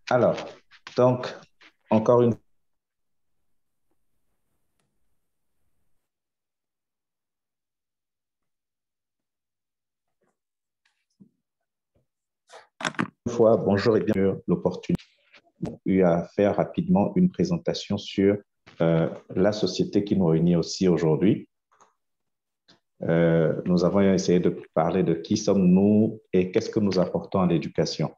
Alors, donc, encore une fois, bonjour et bienvenue. L'opportunité eu à faire rapidement une présentation sur la société qui nous réunit aussi aujourd'hui. Nous avons essayé de parler de qui sommes-nous et qu'est-ce que nous apportons à l'éducation.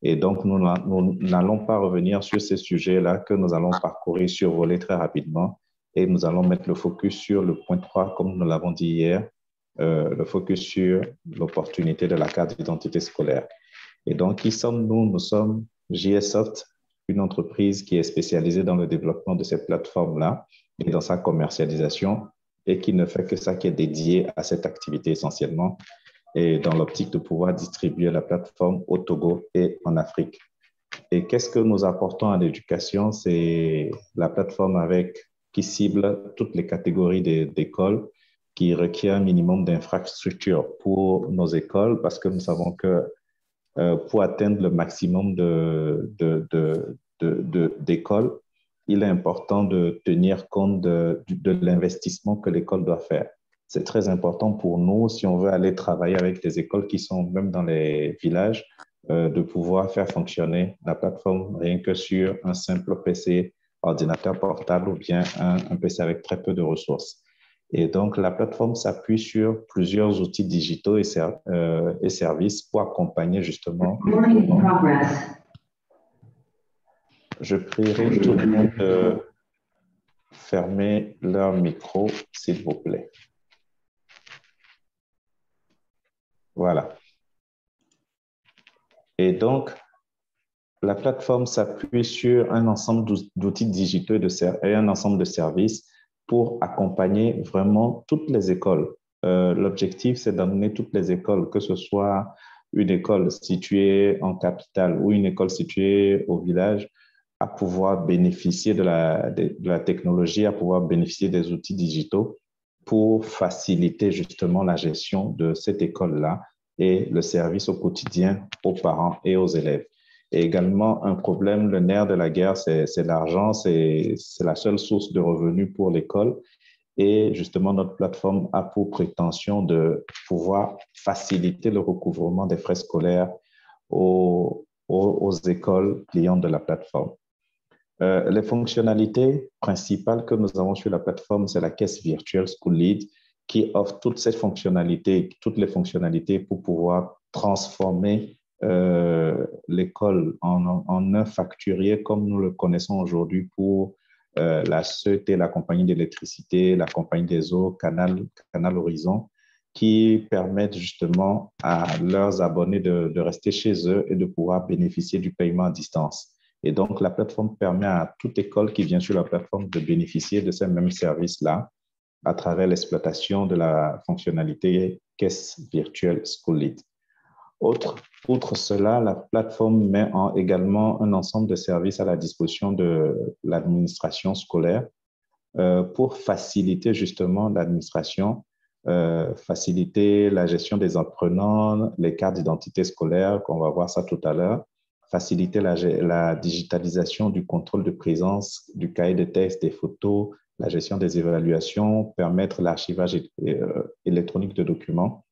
Et donc, nous n'allons pas revenir sur ces sujets-là que nous allons parcourir, survoler très rapidement. Et nous allons mettre le focus sur le point 3, comme nous l'avons dit hier, le focus sur l'opportunité de la carte d'identité scolaire. Et donc, qui sommes-nous? Nous sommes JSoft, une entreprise qui est spécialisée dans le développement de ces plateformes-là et dans sa commercialisation et qui ne fait que ça, qui est dédié à cette activité essentiellement et dans l'optique de pouvoir distribuer la plateforme au Togo et en Afrique. Et qu'est-ce que nous apportons à l'éducation? C'est la plateforme qui cible toutes les catégories d'écoles qui requièrent un minimum d'infrastructures pour nos écoles parce que nous savons que pour atteindre le maximum d'écoles, il est important de tenir compte de l'investissement que l'école doit faire. C'est très important pour nous, si on veut aller travailler avec des écoles qui sont même dans les villages, de pouvoir faire fonctionner la plateforme rien que sur un simple PC, ordinateur portable ou bien un PC avec très peu de ressources. Et donc, la plateforme s'appuie sur plusieurs outils digitaux et services pour accompagner justement. Je prierai tout le monde de fermer leur micro, s'il vous plaît. Voilà. Et donc, la plateforme s'appuie sur un ensemble d'outils digitaux et un ensemble de services pour accompagner vraiment toutes les écoles. L'objectif, c'est d'amener toutes les écoles, que ce soit une école située en capitale ou une école située au village, à pouvoir bénéficier de la technologie, à pouvoir bénéficier des outils digitaux pour faciliter justement la gestion de cette école-là et le service au quotidien aux parents et aux élèves. Et également, un problème, le nerf de la guerre, c'est l'argent, c'est la seule source de revenus pour l'école. Et justement, notre plateforme a pour prétention de pouvoir faciliter le recouvrement des frais scolaires aux écoles clientes de la plateforme. Les fonctionnalités principales que nous avons sur la plateforme, c'est la caisse virtuelle School Lead qui offre toutes les fonctionnalités pour pouvoir transformer l'école en un facturier comme nous le connaissons aujourd'hui pour la CET, la compagnie d'électricité, la compagnie des eaux, Canal Horizon, qui permettent justement à leurs abonnés de rester chez eux et de pouvoir bénéficier du paiement à distance. Et donc, la plateforme permet à toute école qui vient sur la plateforme de bénéficier de ces mêmes services-là à travers l'exploitation de la fonctionnalité caisse virtuelle School Lead. Outre cela, la plateforme met également un ensemble de services à la disposition de l'administration scolaire pour faciliter justement l'administration, faciliter la gestion des apprenants, les cartes d'identité scolaire, qu'on va voir ça tout à l'heure, faciliter la digitalisation du contrôle de présence, du cahier de texte, des photos, la gestion des évaluations, permettre l'archivage électronique de documents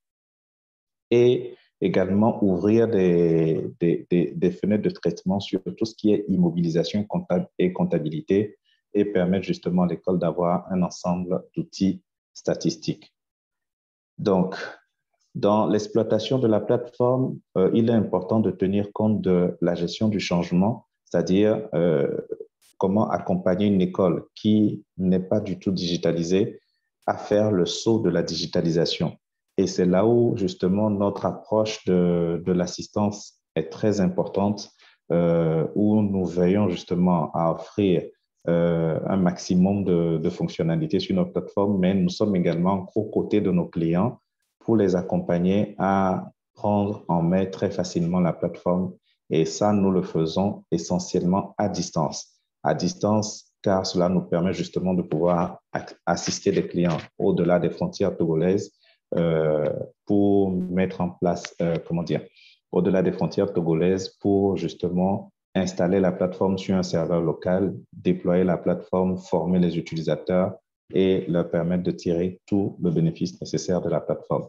et également ouvrir des fenêtres de traitement sur tout ce qui est immobilisation et comptabilité et permettre justement à l'école d'avoir un ensemble d'outils statistiques. Donc, dans l'exploitation de la plateforme, il est important de tenir compte de la gestion du changement, c'est-à-dire comment accompagner une école qui n'est pas du tout digitalisée à faire le saut de la digitalisation. Et c'est là où justement notre approche de l'assistance est très importante, où nous veillons justement à offrir un maximum de fonctionnalités sur notre plateforme, mais nous sommes également aux côtés de nos clients pour les accompagner à prendre en main très facilement la plateforme. Et ça, nous le faisons essentiellement à distance. À distance, car cela nous permet justement de pouvoir assister les clients au-delà des frontières togolaises pour mettre en place, au-delà des frontières togolaises pour justement installer la plateforme sur un serveur local, déployer la plateforme, former les utilisateurs et leur permettre de tirer tout le bénéfice nécessaire de la plateforme.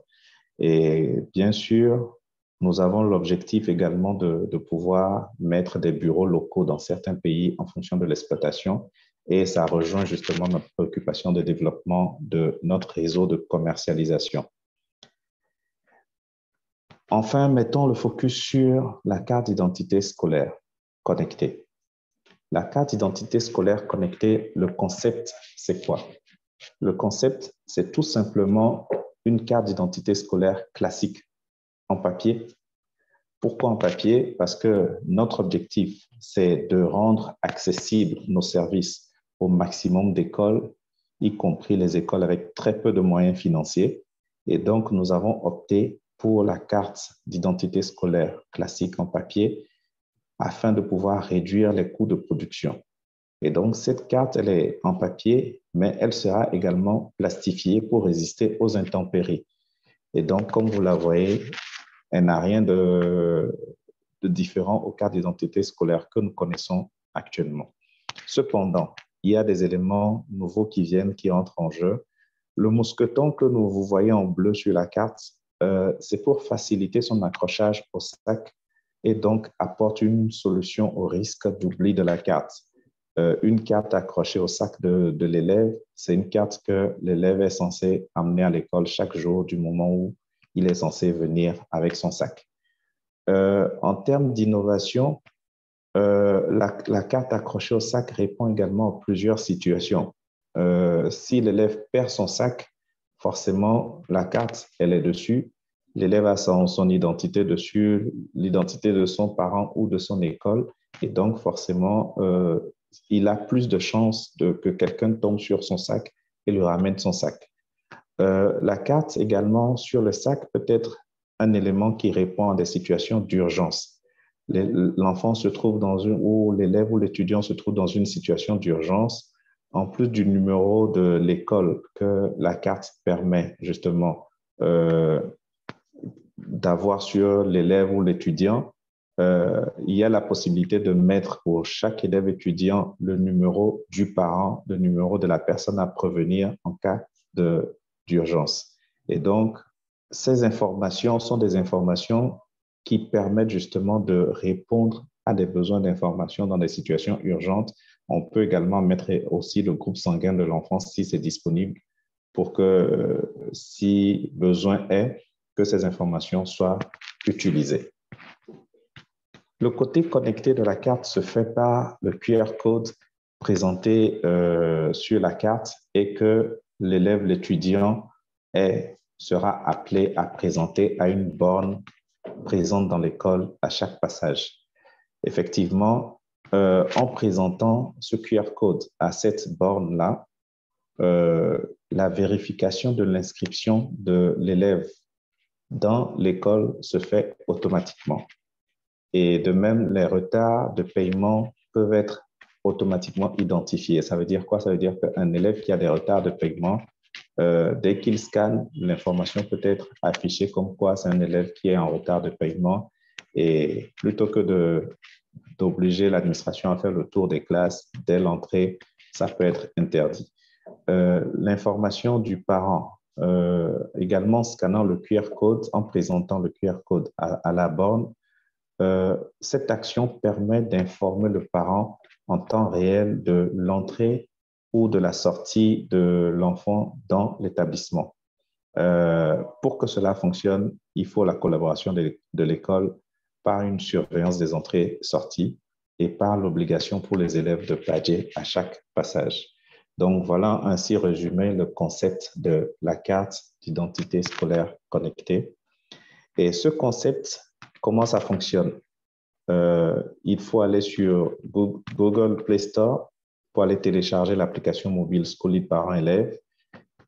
Et bien sûr, nous avons l'objectif également de pouvoir mettre des bureaux locaux dans certains pays en fonction de l'exploitation. Et ça rejoint justement notre préoccupation de développement de notre réseau de commercialisation. Enfin, mettons le focus sur la carte d'identité scolaire connectée. La carte d'identité scolaire connectée, le concept, c'est quoi? Le concept, c'est tout simplement une carte d'identité scolaire classique en papier. Pourquoi en papier? Parce que notre objectif, c'est de rendre accessibles nos services au maximum d'écoles, y compris les écoles avec très peu de moyens financiers. Et donc, nous avons opté pour la carte d'identité scolaire classique en papier afin de pouvoir réduire les coûts de production. Et donc, cette carte, elle est en papier, mais elle sera également plastifiée pour résister aux intempéries. Et donc, comme vous la voyez, elle n'a rien de différent aux cartes d'identité scolaire que nous connaissons actuellement. Cependant, il y a des éléments nouveaux qui viennent, qui entrent en jeu. Le mousqueton que vous voyez en bleu sur la carte, c'est pour faciliter son accrochage au sac et donc apporte une solution au risque d'oubli de la carte. Une carte accrochée au sac de l'élève, c'est une carte que l'élève est censé amener à l'école chaque jour du moment où il est censé venir avec son sac. En termes d'innovation, la carte accrochée au sac répond également à plusieurs situations. Si l'élève perd son sac, forcément, la carte, elle est dessus. L'élève a son identité dessus, l'identité de son parent ou de son école. Et donc, forcément, il a plus de chances que quelqu'un tombe sur son sac et lui ramène son sac. La carte également sur le sac peut être un élément qui répond à des situations d'urgence. L'enfant se trouve ou l'élève ou l'étudiant se trouve dans une situation d'urgence, en plus du numéro de l'école que la carte permet justement d'avoir sur l'élève ou l'étudiant. Il y a la possibilité de mettre pour chaque élève étudiant le numéro du parent, le numéro de la personne à prévenir en cas d'urgence. Et donc, ces informations sont des informations qui permettent justement de répondre à des besoins d'information dans des situations urgentes. On peut également mettre aussi le groupe sanguin de l'enfant si c'est disponible pour que, si besoin est, que ces informations soient utilisées. Le côté connecté de la carte se fait par le QR code présenté sur la carte et que l'élève, l'étudiant sera appelé à présenter à une borne présente dans l'école à chaque passage. Effectivement, en présentant ce QR code à cette borne-là, la vérification de l'inscription de l'élève dans l'école se fait automatiquement. Et de même, les retards de paiement peuvent être automatiquement identifiés. Ça veut dire quoi? Ça veut dire qu'un élève qui a des retards de paiement, dès qu'il scanne, l'information peut être affichée comme quoi c'est un élève qui est en retard de paiement. Et plutôt que d'obliger l'administration à faire le tour des classes dès l'entrée, ça peut être interdit. L'information du parent, également scannant le QR code, en présentant le QR code à la borne, cette action permet d'informer le parent en temps réel de l'entrée ou de la sortie de l'enfant dans l'établissement. Pour que cela fonctionne, il faut la collaboration de l'école par une surveillance des entrées-sorties et par l'obligation pour les élèves de badger à chaque passage. Donc, voilà ainsi résumé le concept de la carte d'identité scolaire connectée. Et ce concept, comment ça fonctionne? Il faut aller sur Google Play Store pour aller télécharger l'application mobile Scholite parents-élèves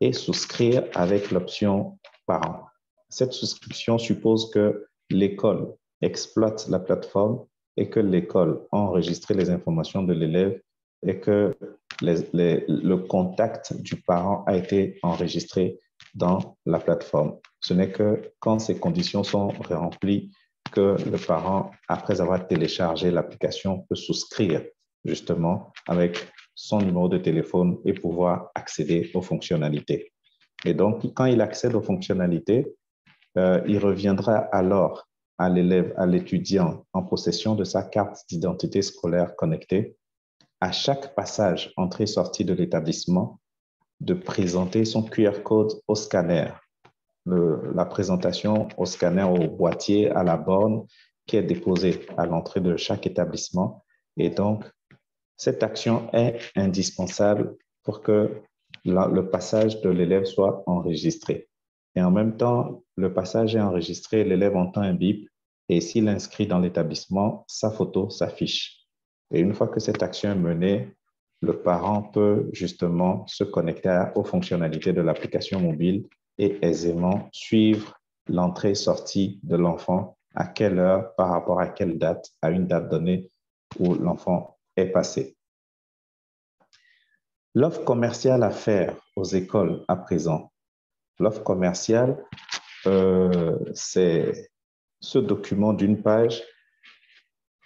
et souscrire avec l'option parents. Cette souscription suppose que l'école exploite la plateforme et que l'école a enregistré les informations de l'élève et que le contact du parent a été enregistré dans la plateforme. Ce n'est que quand ces conditions sont remplies que le parent, après avoir téléchargé l'application, peut souscrire justement avec son numéro de téléphone et pouvoir accéder aux fonctionnalités. Et donc, quand il accède aux fonctionnalités, il reviendra alors à l'élève, à l'étudiant en possession de sa carte d'identité scolaire connectée à chaque passage entrée-sortie de l'établissement de présenter son QR code au scanner. La présentation au scanner, au boîtier, à la borne qui est déposée à l'entrée de chaque établissement. Et donc, cette action est indispensable pour que le passage de l'élève soit enregistré. Et en même temps, le passage est enregistré, l'élève entend un bip et s'il inscrit dans l'établissement, sa photo s'affiche. Et une fois que cette action est menée, le parent peut justement se connecter aux fonctionnalités de l'application mobile et aisément suivre l'entrée-sortie de l'enfant, à quelle heure, par rapport à quelle date, à une date donnée où l'enfant est passé. L'offre commerciale à faire aux écoles à présent. L'offre commerciale, c'est ce document d'une page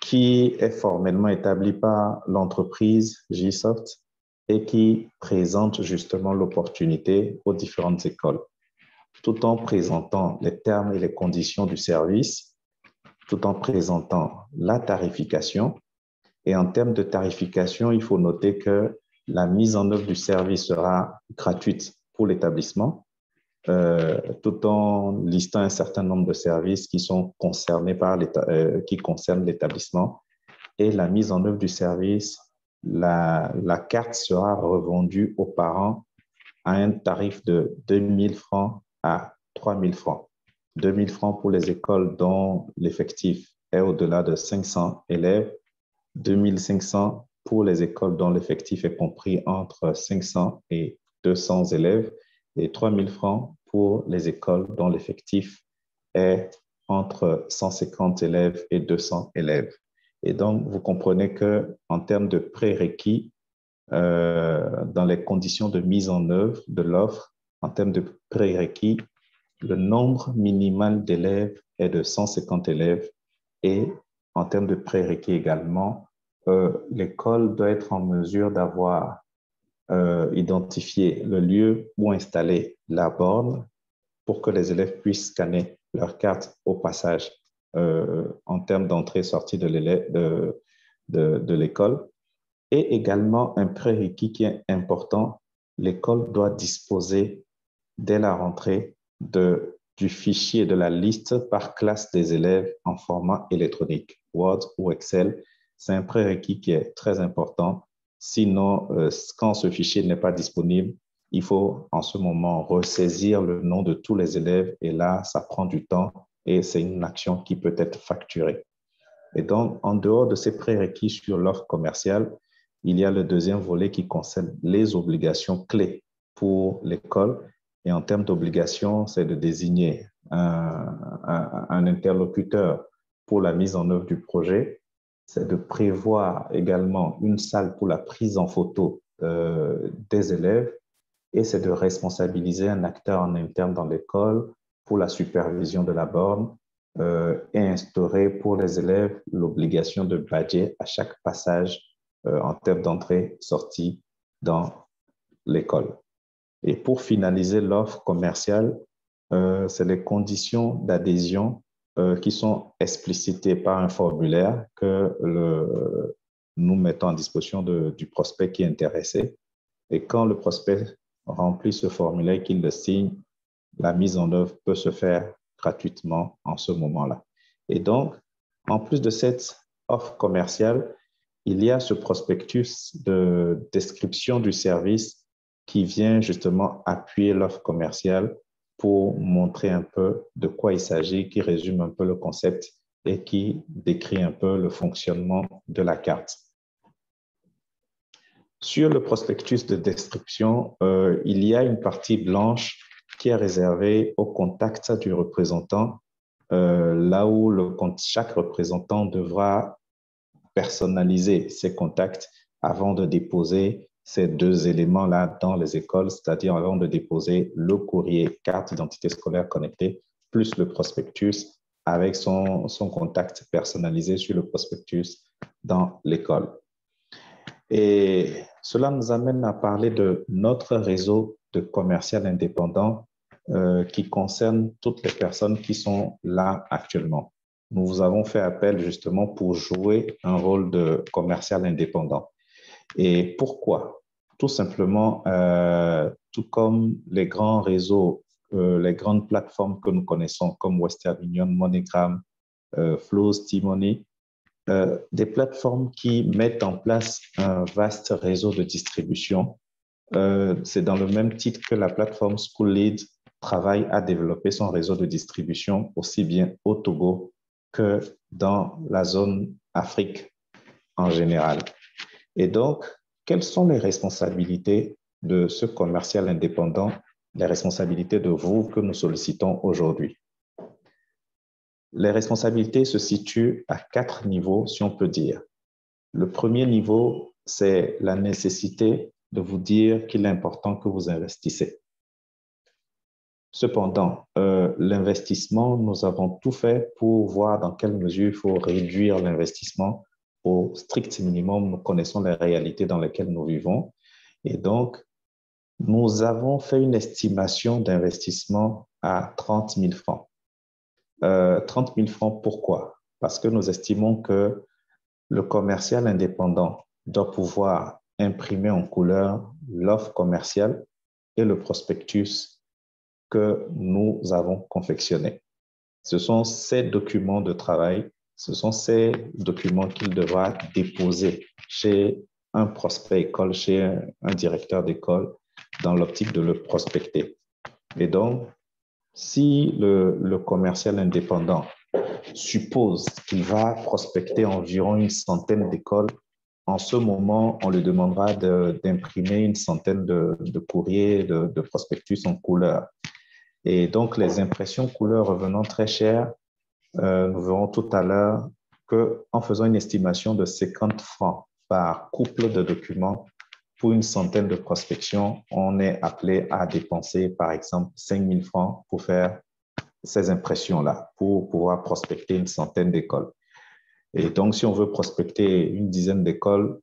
qui est formellement établi par l'entreprise Gsoft et qui présente justement l'opportunité aux différentes écoles, tout en présentant les termes et les conditions du service, tout en présentant la tarification. Et en termes de tarification, il faut noter que la mise en œuvre du service sera gratuite pour l'établissement, tout en listant un certain nombre de services qui sont concernés qui concernent l'établissement. Et la mise en œuvre du service, la carte sera revendue aux parents à un tarif de 2 000 francs à 3 000 francs. 2 000 francs pour les écoles dont l'effectif est au-delà de 500 élèves, 2 500 pour les écoles dont l'effectif est compris entre 500 et 200 élèves et 3 000 francs pour les écoles dont l'effectif est entre 150 élèves et 200 élèves. Et donc, vous comprenez qu'en termes de prérequis, dans les conditions de mise en œuvre de l'offre, en termes de prérequis, le nombre minimal d'élèves est de 150 élèves et en termes de prérequis également, l'école doit être en mesure d'avoir identifié le lieu où installer la borne pour que les élèves puissent scanner leur carte au passage en termes d'entrée-sortie de l'école. Et également un prérequis qui est important, l'école doit disposer dès la rentrée du fichier de la liste par classe des élèves en format électronique, Word ou Excel. C'est un prérequis qui est très important. Sinon, quand ce fichier n'est pas disponible, il faut en ce moment ressaisir le nom de tous les élèves et là, ça prend du temps et c'est une action qui peut être facturée. Et donc, en dehors de ces prérequis sur l'offre commerciale, il y a le deuxième volet qui concerne les obligations clés pour l'école. Et en termes d'obligations, c'est de désigner un interlocuteur pour la mise en œuvre du projet. C'est de prévoir également une salle pour la prise en photo des élèves et c'est de responsabiliser un acteur en interne dans l'école pour la supervision de la borne et instaurer pour les élèves l'obligation de badger à chaque passage en termes d'entrée-sortie dans l'école. Et pour finaliser l'offre commerciale, c'est les conditions d'adhésion qui sont explicitées par un formulaire que nous mettons à disposition du prospect qui est intéressé. Et quand le prospect remplit ce formulaire et qu'il le signe, la mise en œuvre peut se faire gratuitement en ce moment-là. Et donc, en plus de cette offre commerciale, il y a ce prospectus de description du service qui vient justement appuyer l'offre commerciale pour montrer un peu de quoi il s'agit, qui résume un peu le concept et qui décrit un peu le fonctionnement de la carte. Sur le prospectus de description, il y a une partie blanche qui est réservée au contact du représentant, là où chaque représentant devra personnaliser ses contacts avant de déposer ces deux éléments-là dans les écoles, c'est-à-dire avant de déposer le courrier carte d'identité scolaire connectée plus le prospectus avec son contact personnalisé sur le prospectus dans l'école. Et cela nous amène à parler de notre réseau de commercial indépendants qui concerne toutes les personnes qui sont là actuellement. Nous vous avons fait appel justement pour jouer un rôle de commercial indépendant. Et pourquoi? Tout simplement, tout comme les grands réseaux, les grandes plateformes que nous connaissons comme Western Union, MoneyGram, Flows, T-Money, des plateformes qui mettent en place un vaste réseau de distribution. C'est dans le même titre que la plateforme SchoolLead travaille à développer son réseau de distribution aussi bien au Togo que dans la zone Afrique en général. Et donc, quelles sont les responsabilités de ce commercial indépendant, les responsabilités de vous que nous sollicitons aujourd'hui? Les responsabilités se situent à 4 niveaux, si on peut dire. Le premier niveau, c'est la nécessité de vous dire qu'il est important que vous investissez. Cependant, l'investissement, nous avons tout fait pour voir dans quelle mesure il faut réduire l'investissement au strict minimum. Nous connaissons les réalités dans lesquelles nous vivons. Et donc, nous avons fait une estimation d'investissement à 30 000 francs. 30 000 francs, pourquoi? Parce que nous estimons que le commercial indépendant doit pouvoir imprimer en couleur l'offre commerciale et le prospectus que nous avons confectionné. Ce sont ces documents de travail, ce sont ces documents qu'il devra déposer chez un prospect école, chez un directeur d'école, dans l'optique de le prospecter. Et donc, si le commercial indépendant suppose qu'il va prospecter environ une centaine d'écoles, en ce moment, on lui demandera d'imprimer une centaine de courriers, de prospectus en couleur. Et donc, les impressions couleurs revenant très chères, nous verrons tout à l'heure qu'en faisant une estimation de 50 francs par couple de documents pour une centaine de prospections, on est appelé à dépenser, par exemple, 5 000 francs pour faire ces impressions-là, pour pouvoir prospecter une centaine d'écoles. Et donc, si on veut prospecter une dizaine d'écoles,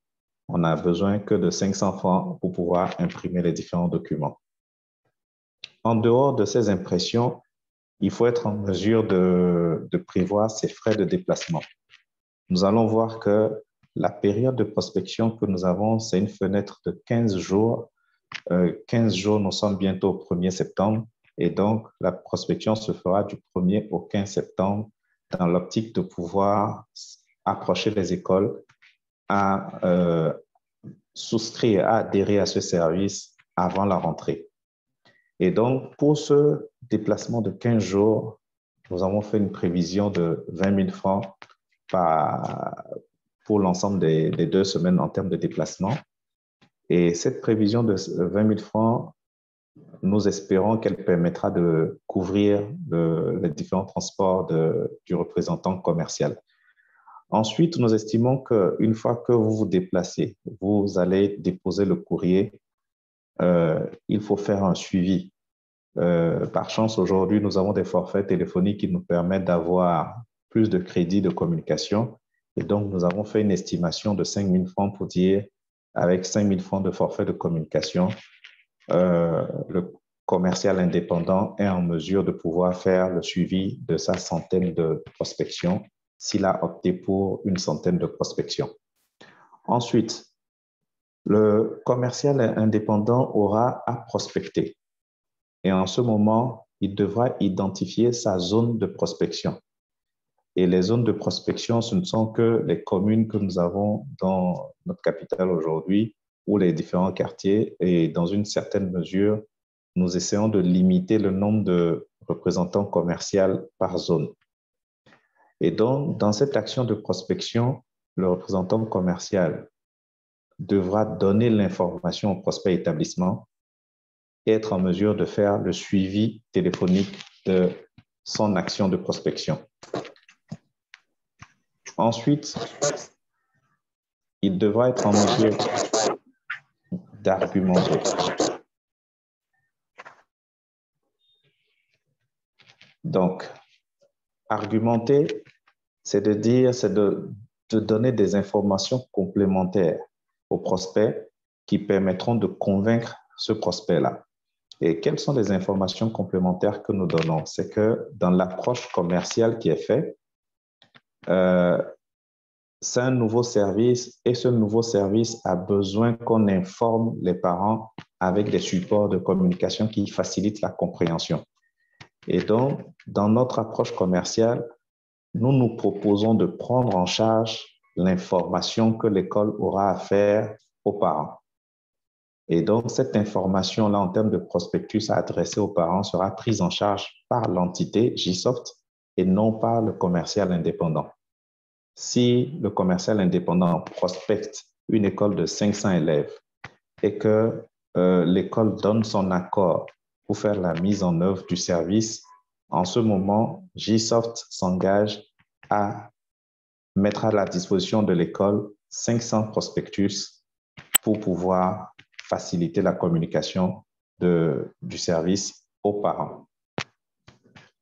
on n'a besoin que de 500 francs pour pouvoir imprimer les différents documents. En dehors de ces impressions, il faut être en mesure de prévoir ses frais de déplacement. Nous allons voir que la période de prospection que nous avons, c'est une fenêtre de 15 jours. 15 jours, nous sommes bientôt au 1er septembre. Et donc, la prospection se fera du 1er au 15 septembre dans l'optique de pouvoir approcher les écoles à souscrire, à adhérer à ce service avant la rentrée. Et donc, pour ce déplacement de 15 jours, nous avons fait une prévision de 20 000 francs pour l'ensemble des 2 semaines en termes de déplacement. Et cette prévision de 20 000 francs, nous espérons qu'elle permettra de couvrir les différents transports du représentant commercial. Ensuite, nous estimons qu'une fois que vous vous déplacez, vous allez déposer le courrier, il faut faire un suivi. Par chance, aujourd'hui, nous avons des forfaits téléphoniques qui nous permettent d'avoir plus de crédits de communication. Et donc, nous avons fait une estimation de 5 000 francs pour dire, avec 5 000 francs de forfait de communication, le commercial indépendant est en mesure de pouvoir faire le suivi de sa centaine de prospections s'il a opté pour une centaine de prospections. Ensuite, le commercial indépendant aura à prospecter. Et en ce moment, il devra identifier sa zone de prospection. Et les zones de prospection, ce ne sont que les communes que nous avons dans notre capitale aujourd'hui ou les différents quartiers. Et dans une certaine mesure, nous essayons de limiter le nombre de représentants commerciaux par zone. Et donc, dans cette action de prospection, le représentant commercial devra donner l'information au prospect établissement et être en mesure de faire le suivi téléphonique de son action de prospection. Ensuite, il devra être en mesure d'argumenter. Donc, Argumenter, c'est de donner des informations complémentaires au prospect qui permettront de convaincre ce prospect-là. Et quelles sont les informations complémentaires que nous donnons? C'est que dans l'approche commerciale qui est faite, c'est un nouveau service et ce nouveau service a besoin qu'on informe les parents avec des supports de communication qui facilitent la compréhension. Et donc, dans notre approche commerciale, nous proposons de prendre en charge l'information que l'école aura à faire aux parents. Et donc, cette information-là, en termes de prospectus à adresser aux parents, sera prise en charge par l'entité GSoft et non par le commercial indépendant. Si le commercial indépendant prospecte une école de 500 élèves et que l'école donne son accord pour faire la mise en œuvre du service, en ce moment, GSoft s'engage à mettre à la disposition de l'école 500 prospectus pour pouvoir faciliter la communication du service aux parents.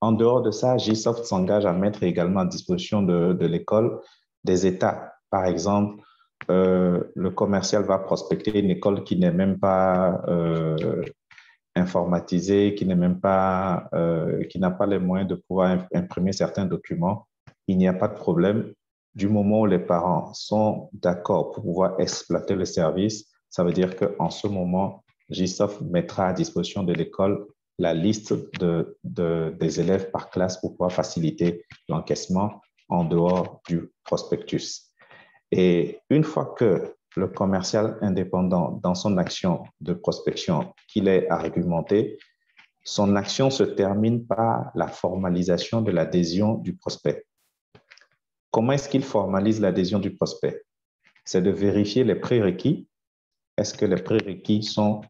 En dehors de ça, GSoft s'engage à mettre également à disposition de l'école des états. Par exemple, le commercial va prospecter une école qui n'est même pas informatisée, qui n'a pas les moyens de pouvoir imprimer certains documents. Il n'y a pas de problème. Du moment où les parents sont d'accord pour pouvoir exploiter le service, ça veut dire qu'en ce moment, GSoft mettra à disposition de l'école la liste des élèves par classe pour pouvoir faciliter l'encaissement en dehors du prospectus. Et une fois que le commercial indépendant, dans son action de prospection qu'il ait argumenté, son action se termine par la formalisation de l'adhésion du prospect. Comment est-ce qu'il formalise l'adhésion du prospect? C'est de vérifier les prérequis. Est-ce que les prérequis sont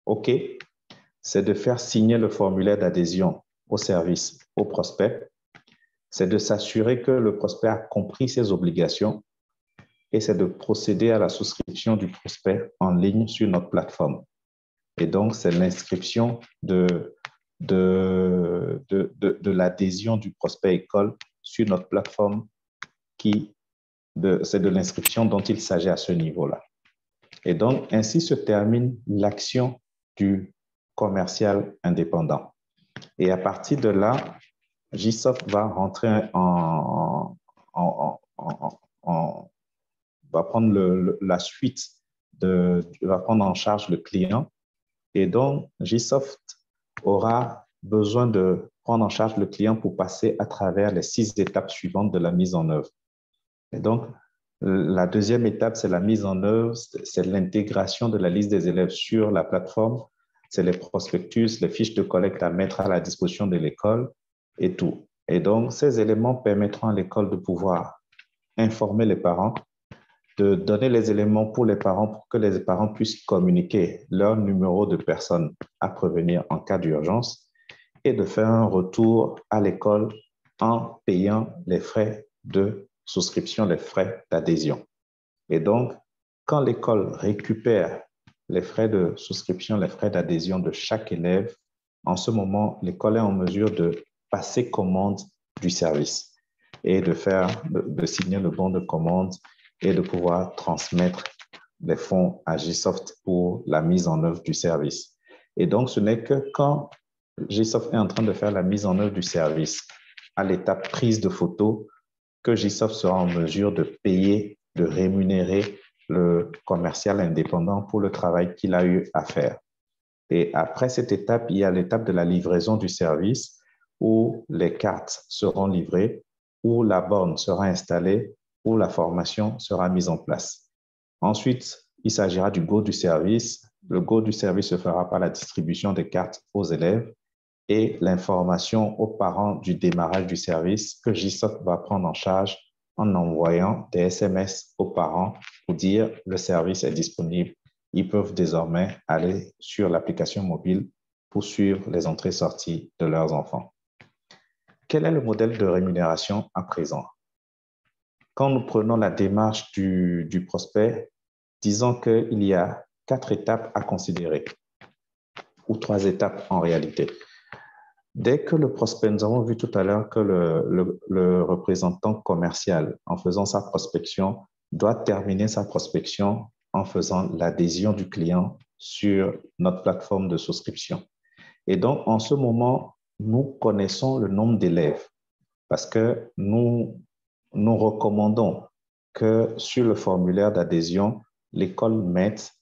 OK? C'est de faire signer le formulaire d'adhésion au service au prospect. C'est de s'assurer que le prospect a compris ses obligations et c'est de procéder à la souscription du prospect en ligne sur notre plateforme. Et donc, c'est l'inscription de l'adhésion du prospect école sur notre plateforme c'est de l'inscription dont il s'agit à ce niveau-là. Et donc, ainsi se termine l'action du commercial indépendant. Et à partir de là, GSoft va rentrer va prendre la suite, va prendre en charge le client. Et donc, GSoft aura besoin de prendre en charge le client pour passer à travers les 6 étapes suivantes de la mise en œuvre. Et donc, la deuxième étape, c'est la mise en œuvre, c'est l'intégration de la liste des élèves sur la plateforme, c'est les prospectus, les fiches de collecte à mettre à la disposition de l'école et tout. Et donc, ces éléments permettront à l'école de pouvoir informer les parents, de donner les éléments pour les parents pour que les parents puissent communiquer leur numéro de personne à prévenir en cas d'urgence et de faire un retour à l'école en payant les frais de souscription, les frais d'adhésion. Et donc, quand l'école récupère les frais de souscription, les frais d'adhésion de chaque élève, en ce moment, l'école est en mesure de passer commande du service et de signer le bon de commande et de pouvoir transmettre les fonds à GSoft pour la mise en œuvre du service. Et donc, ce n'est que quand GSoft est en train de faire la mise en œuvre du service à l'étape prise de photo que GSoft sera en mesure de payer, de rémunérer le commercial indépendant pour le travail qu'il a eu à faire. Et après cette étape, il y a l'étape de la livraison du service où les cartes seront livrées, où la borne sera installée, où la formation sera mise en place. Ensuite, il s'agira du go du service. Le go du service se fera par la distribution des cartes aux élèves et l'information aux parents du démarrage du service que GSoft va prendre en charge en envoyant des SMS aux parents pour dire le service est disponible. Ils peuvent désormais aller sur l'application mobile pour suivre les entrées-sorties de leurs enfants. Quel est le modèle de rémunération à présent? Quand nous prenons la démarche du prospect, disons qu'il y a 4 étapes à considérer, ou 3 étapes en réalité. Dès que le prospect, nous avons vu tout à l'heure que le représentant commercial, en faisant sa prospection, doit terminer sa prospection en faisant l'adhésion du client sur notre plateforme de souscription. Et donc, en ce moment, nous connaissons le nombre d'élèves parce que nous recommandons que sur le formulaire d'adhésion, l'école mette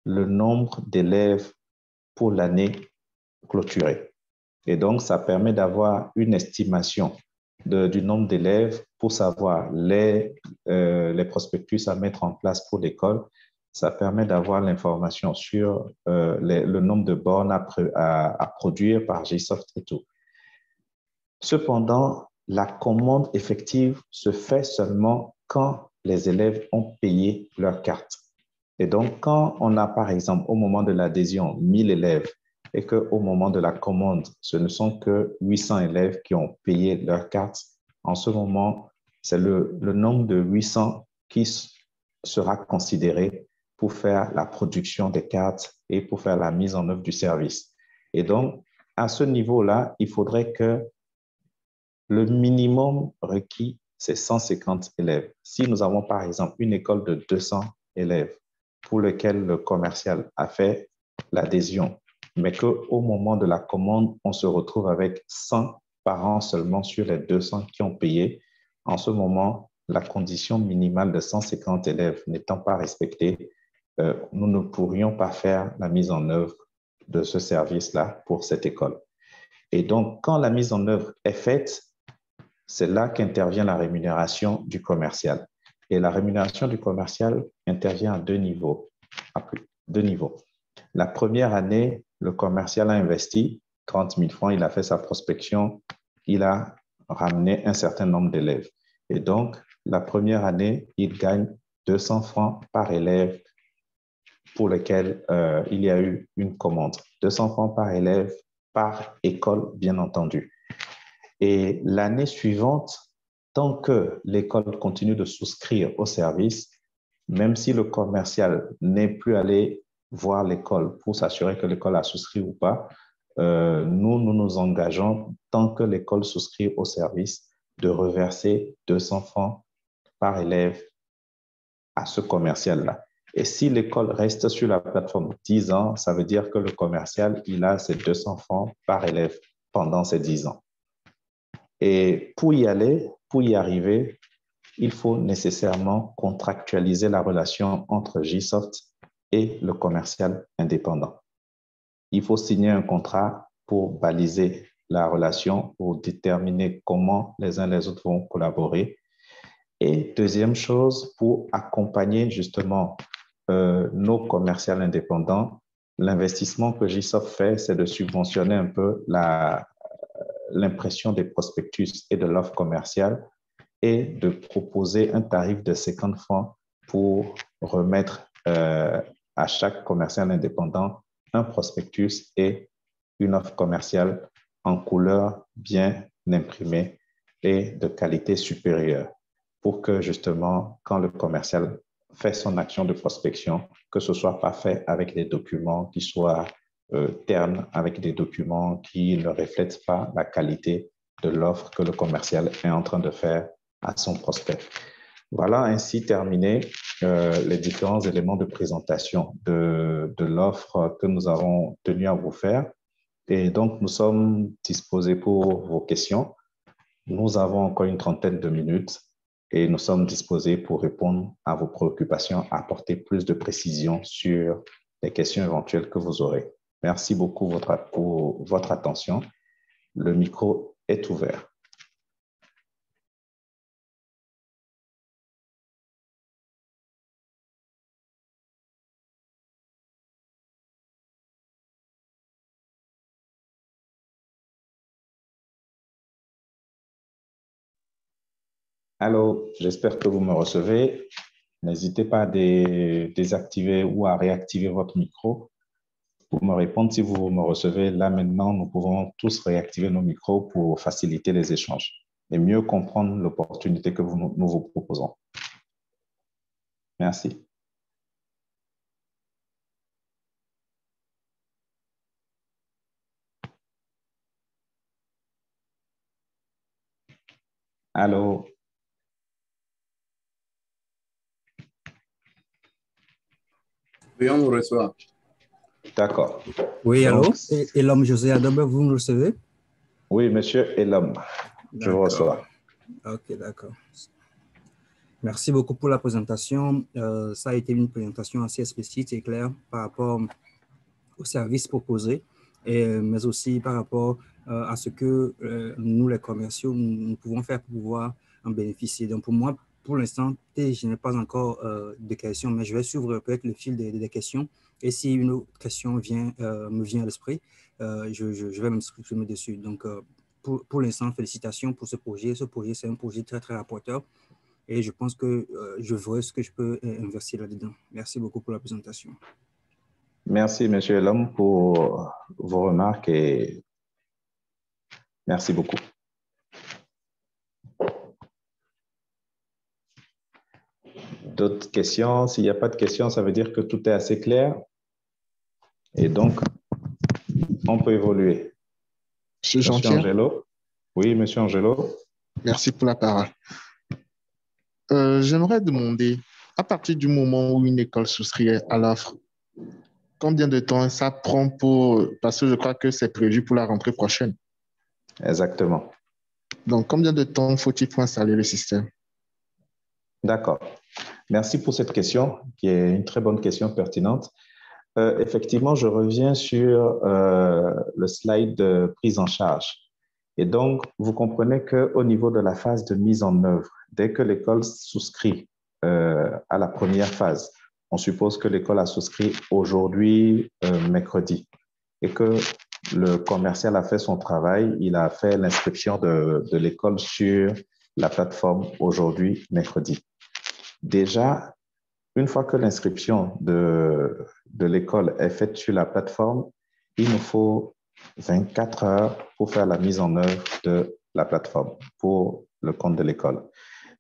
le nombre d'élèves pour l'année clôturée. Et donc, ça permet d'avoir une estimation du nombre d'élèves pour savoir les prospectus à mettre en place pour l'école. Ça permet d'avoir l'information sur le nombre de bornes à produire par GSoft et tout. Cependant, la commande effective se fait seulement quand les élèves ont payé leur carte. Et donc, quand on a, par exemple, au moment de l'adhésion, 1000 élèves et qu'au moment de la commande, ce ne sont que 800 élèves qui ont payé leur carte, en ce moment, c'est le nombre de 800 qui sera considéré pour faire la production des cartes et pour faire la mise en œuvre du service. Et donc, à ce niveau-là, il faudrait que le minimum requis, c'est 150 élèves. Si nous avons, par exemple, une école de 200 élèves pour lequel le commercial a fait l'adhésion, mais qu'au moment de la commande, on se retrouve avec 100 parents seulement sur les 200 qui ont payé, en ce moment, la condition minimale de 150 élèves n'étant pas respectée, nous ne pourrions pas faire la mise en œuvre de ce service-là pour cette école. Et donc, quand la mise en œuvre est faite, c'est là qu'intervient la rémunération du commercial. Et la rémunération du commercial intervient à deux niveaux. La première année, le commercial a investi 30 000 francs, il a fait sa prospection, il a ramené un certain nombre d'élèves. Et donc, la première année, il gagne 200 francs par élève pour lequel il y a eu une commande. 200 francs par élève, par école, bien entendu. Et l'année suivante, tant que l'école continue de souscrire au service, même si le commercial n'est plus allé voir l'école pour s'assurer que l'école a souscrit ou pas, nous nous engageons, tant que l'école souscrit au service, de reverser 200 francs par élève à ce commercial-là. Et si l'école reste sur la plateforme 10 ans, ça veut dire que le commercial, il a ses 200 francs par élève pendant ces 10 ans. Et pour y aller, pour y arriver, il faut nécessairement contractualiser la relation entre GSoft et le commercial indépendant. Il faut signer un contrat pour baliser la relation, pour déterminer comment les uns les autres vont collaborer. Et deuxième chose, pour accompagner justement nos commerciaux indépendants, l'investissement que GSoft fait, c'est de subventionner un peu l'impression des prospectus et de l'offre commerciale et de proposer un tarif de 50 francs pour remettre à chaque commercial indépendant un prospectus et une offre commerciale en couleur bien imprimée et de qualité supérieure pour que justement, quand le commercial fait son action de prospection, que ce soit pas fait avec des documents qui soient ternes, avec des documents qui ne reflètent pas la qualité de l'offre que le commercial est en train de faire à son prospect. Voilà ainsi terminé les différents éléments de présentation de l'offre que nous avons tenu à vous faire. Et donc, nous sommes disposés pour vos questions. Nous avons encore une trentaine de minutes et nous sommes disposés pour répondre à vos préoccupations, apporter plus de précision sur les questions éventuelles que vous aurez. Merci beaucoup pour votre attention. Le micro est ouvert. Allô, j'espère que vous me recevez. N'hésitez pas à désactiver ou à réactiver votre micro pour me répondre si vous me recevez. Là, maintenant, nous pouvons tous réactiver nos micros pour faciliter les échanges et mieux comprendre l'opportunité que nous vous proposons. Merci. Allô? Oui, on nous reçoit. D'accord. Oui, Donc, allô? Et l'homme José Adobe, vous nous recevez? oui, monsieur et l'homme, je vous reçois. Ok, d'accord. Merci beaucoup pour la présentation. Ça a été une présentation assez explicite et claire par rapport aux services proposés, mais aussi par rapport à ce que nous, les commerciaux, nous pouvons faire pour pouvoir en bénéficier. Donc, pour moi, pour l'instant, je n'ai pas encore de questions, mais je vais suivre peut-être le fil des questions. Et si une autre question me vient à l'esprit, je vais m'exprimer dessus. Donc, pour l'instant, félicitations pour ce projet. Ce projet, c'est un projet très, très rapporteur. Et je pense que je vois ce que je peux investir là-dedans. Merci beaucoup pour la présentation. Merci, monsieur l'homme, pour vos remarques et merci beaucoup. D'autres questions? S'il n'y a pas de questions, ça veut dire que tout est assez clair. Et donc, on peut évoluer. Monsieur Monsieur Jean-Pierre. Angelo? Oui, monsieur Angelo. Merci pour la parole. J'aimerais demander, à partir du moment où une école souscrit à l'offre, combien de temps ça prend parce que je crois que c'est prévu pour la rentrée prochaine. Exactement. Donc, combien de temps faut-il pour installer le système? D'accord. Merci pour cette question, qui est une très bonne question pertinente. Effectivement, je reviens sur le slide de prise en charge. Et donc, vous comprenez qu'au niveau de la phase de mise en œuvre, dès que l'école souscrit à la première phase, on suppose que l'école a souscrit aujourd'hui, mercredi, et que le commercial a fait son travail, il a fait l'inscription de l'école sur la plateforme aujourd'hui, mercredi. Déjà, une fois que l'inscription de l'école est faite sur la plateforme, il nous faut 24 heures pour faire la mise en œuvre de la plateforme pour le compte de l'école.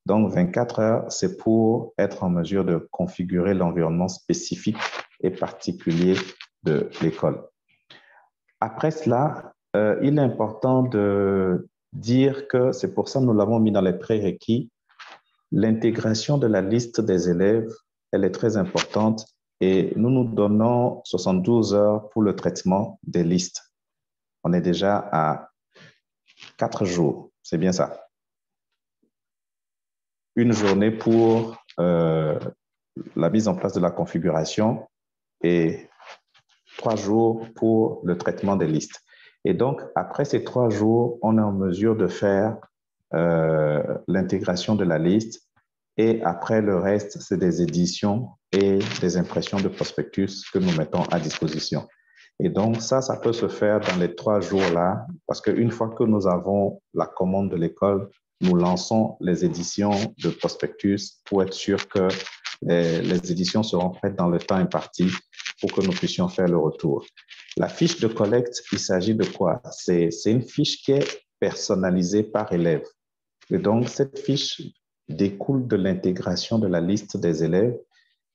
Donc, 24 heures, c'est pour être en mesure de configurer l'environnement spécifique et particulier de l'école. Après cela, il est important de dire que c'est pour ça que nous l'avons mis dans les prérequis. L'intégration de la liste des élèves, elle est très importante et nous nous donnons 72 heures pour le traitement des listes. On est déjà à 4 jours, c'est bien ça. Une journée pour la mise en place de la configuration et 3 jours pour le traitement des listes. Et donc, après ces 3 jours, on est en mesure de faire l'intégration de la liste. Et après, le reste, c'est des éditions et des impressions de prospectus que nous mettons à disposition. Et donc, ça peut se faire dans les 3 jours-là, parce qu'une fois que nous avons la commande de l'école, nous lançons les éditions de prospectus pour être sûr que les éditions seront prêtes dans le temps imparti pour que nous puissions faire le retour. La fiche de collecte, il s'agit de quoi? C'est une fiche qui est personnalisée par élève. Et donc, cette fiche découle de l'intégration de la liste des élèves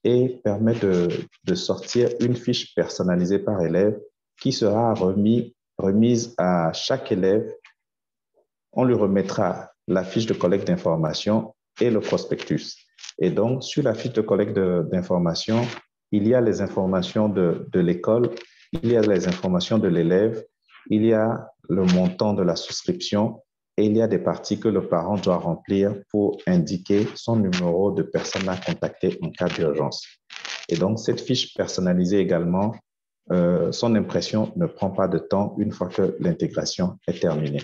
et permet de sortir une fiche personnalisée par élève qui sera remise à chaque élève. On lui remettra la fiche de collecte d'informations et le prospectus. Et donc, sur la fiche de collecte d'informations, il y a les informations de l'école, il y a les informations de l'élève, il y a le montant de la souscription, et il y a des parties que le parent doit remplir pour indiquer son numéro de personne à contacter en cas d'urgence. Et donc, cette fiche personnalisée également, son impression ne prend pas de temps une fois que l'intégration est terminée.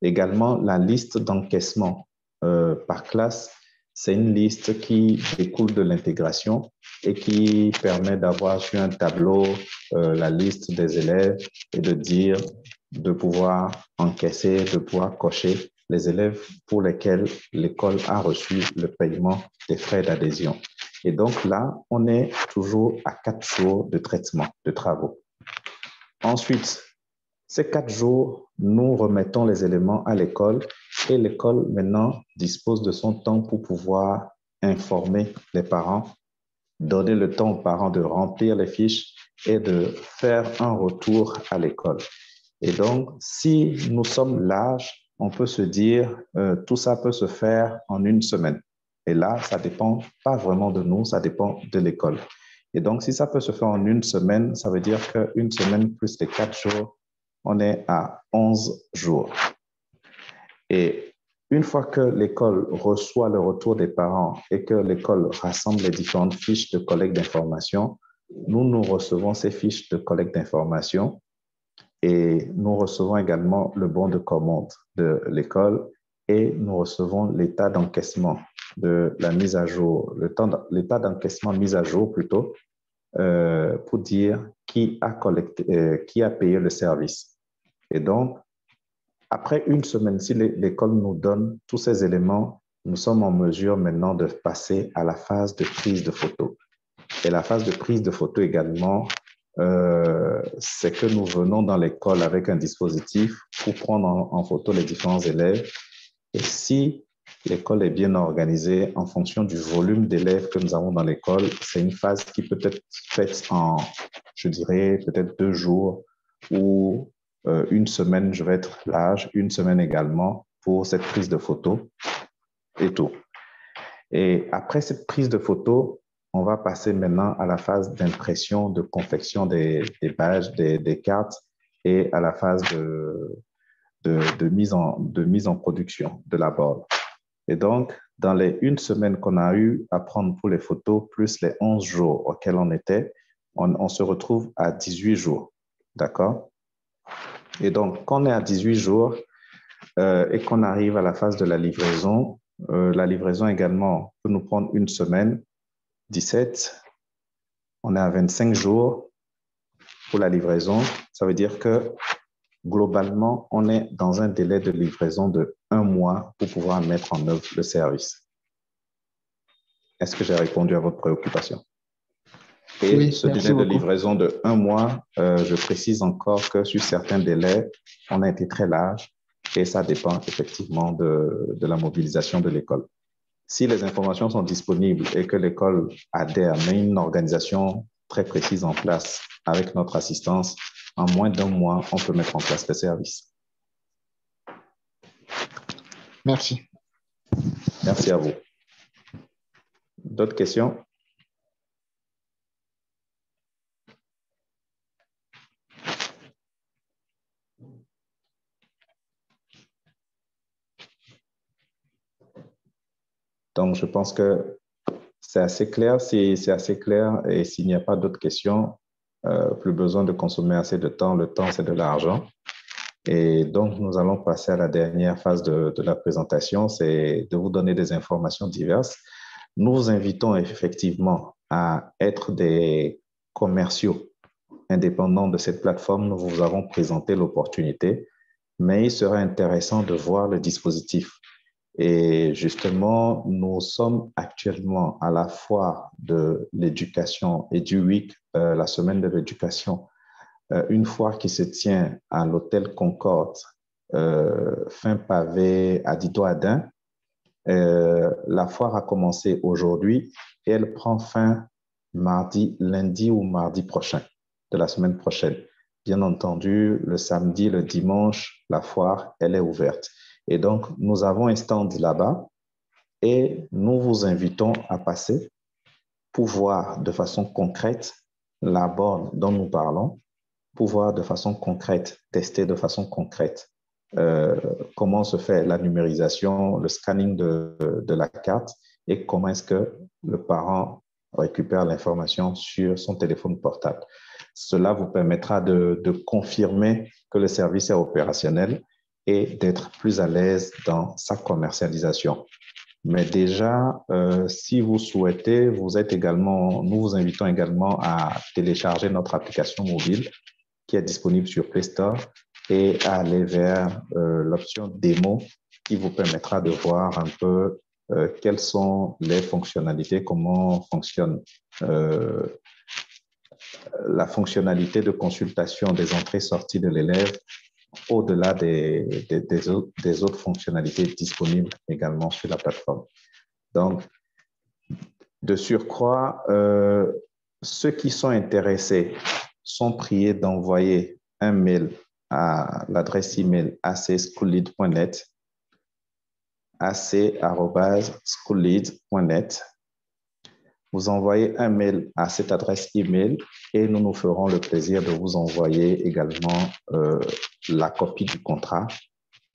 Également, la liste d'encaissement par classe, c'est une liste qui découle de l'intégration et qui permet d'avoir sur un tableau la liste des élèves et de pouvoir encaisser, de pouvoir cocher les élèves pour lesquels l'école a reçu le paiement des frais d'adhésion. Et donc là, on est toujours à 4 jours de traitement de travaux. Ensuite, ces 4 jours, nous remettons les éléments à l'école et l'école maintenant dispose de son temps pour pouvoir informer les parents, donner le temps aux parents de remplir les fiches et de faire un retour à l'école. Et donc, si nous sommes larges, on peut se dire, tout ça peut se faire en une semaine. Et là, ça ne dépend pas vraiment de nous, ça dépend de l'école. Et donc, si ça peut se faire en une semaine, ça veut dire qu'une semaine plus les 4 jours, on est à 11 jours. Et une fois que l'école reçoit le retour des parents et que l'école rassemble les différentes fiches de collecte d'informations, nous recevons ces fiches de collecte d'informations et nous recevons également le bon de commande de l'école et nous recevons l'état d'encaissement de la mise à jour, l'état d'encaissement mise à jour plutôt, pour dire qui a payé le service. Et donc, après une semaine, si l'école nous donne tous ces éléments, nous sommes en mesure maintenant de passer à la phase de prise de photo. Et la phase de prise de photo également, c'est que nous venons dans l'école avec un dispositif pour prendre en photo les différents élèves. Et si l'école est bien organisée en fonction du volume d'élèves que nous avons dans l'école, c'est une phase qui peut être faite en, je dirais, peut-être 2 jours ou une semaine, je vais être large, une semaine également pour cette prise de photo et tout. Et après cette prise de photo, on va passer maintenant à la phase d'impression, de confection des badges, des cartes et à la phase de mise en production de la board. Et donc, dans les 1 semaine qu'on a eu à prendre pour les photos, plus les 11 jours auxquels on était, on se retrouve à 18 jours. D'accord? Et donc, quand on est à 18 jours et qu'on arrive à la phase de la livraison également peut nous prendre 1 semaine, 17, on est à 25 jours pour la livraison. Ça veut dire que globalement, on est dans un délai de livraison de 1 mois pour pouvoir mettre en œuvre le service. Est-ce que j'ai répondu à votre préoccupation? Et oui, ce délai de livraison de 1 mois, je précise encore que sur certains délais, on a été très large et ça dépend effectivement de la mobilisation de l'école. Si les informations sont disponibles et que l'école adhère, met une organisation très précise en place avec notre assistance, en moins d'1 mois, on peut mettre en place le service. Merci. Merci à vous. D'autres questions? Donc, je pense que c'est assez clair. C'est assez clair et s'il n'y a pas d'autres questions, plus besoin de consommer assez de temps. Le temps, c'est de l'argent. Et donc, nous allons passer à la dernière phase de la présentation, c'est de vous donner des informations diverses. Nous vous invitons effectivement à être des commerciaux indépendants de cette plateforme. Nous vous avons présenté l'opportunité, mais il serait intéressant de voir le dispositif. Et justement, nous sommes actuellement à la foire de l'éducation et du week, la semaine de l'éducation, une foire qui se tient à l'hôtel Concorde, fin pavé à Dido-Adin. La foire a commencé aujourd'hui et elle prend fin lundi ou mardi prochain, de la semaine prochaine. Bien entendu, le samedi, le dimanche, la foire, elle est ouverte. Et donc, nous avons un stand là-bas et nous vous invitons à passer pour voir de façon concrète la borne dont nous parlons, pour voir de façon concrète, tester de façon concrète comment se fait la numérisation, le scanning de la carte et comment est-ce que le parent récupère l'information sur son téléphone portable. Cela vous permettra de confirmer que le service est opérationnel et d'être plus à l'aise dans sa commercialisation. Mais déjà, si vous souhaitez, nous vous invitons également à télécharger notre application mobile qui est disponible sur Play Store et à aller vers l'option démo qui vous permettra de voir un peu quelles sont les fonctionnalités, comment fonctionne la fonctionnalité de consultation des entrées-sorties de l'élève au-delà des autres fonctionnalités disponibles également sur la plateforme. Donc, de surcroît, ceux qui sont intéressés sont priés d'envoyer un mail à l'adresse email acschoollead.net, ac@schoollead.net. Vous envoyez un mail à cette adresse email et nous nous ferons le plaisir de vous envoyer également la copie du contrat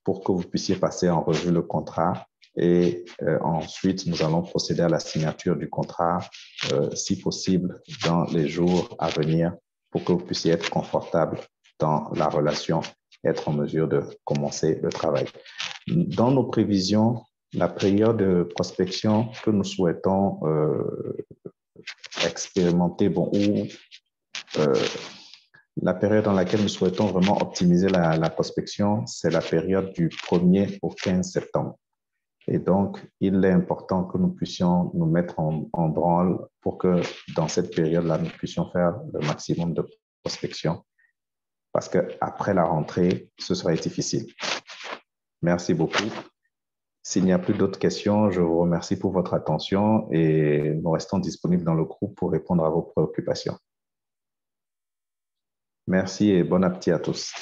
pour que vous puissiez passer en revue le contrat. Et ensuite, nous allons procéder à la signature du contrat, si possible, dans les jours à venir pour que vous puissiez être confortable dans la relation, être en mesure de commencer le travail. Dans nos prévisions, la période de prospection que nous souhaitons expérimenter, la période dans laquelle nous souhaitons vraiment optimiser la prospection, c'est la période du 1er au 15 septembre. Et donc, il est important que nous puissions nous mettre en branle pour que dans cette période-là, nous puissions faire le maximum de prospection. Parce qu'après la rentrée, ce serait difficile. Merci beaucoup. S'il n'y a plus d'autres questions, je vous remercie pour votre attention et nous restons disponibles dans le groupe pour répondre à vos préoccupations. Merci et bon appétit à tous.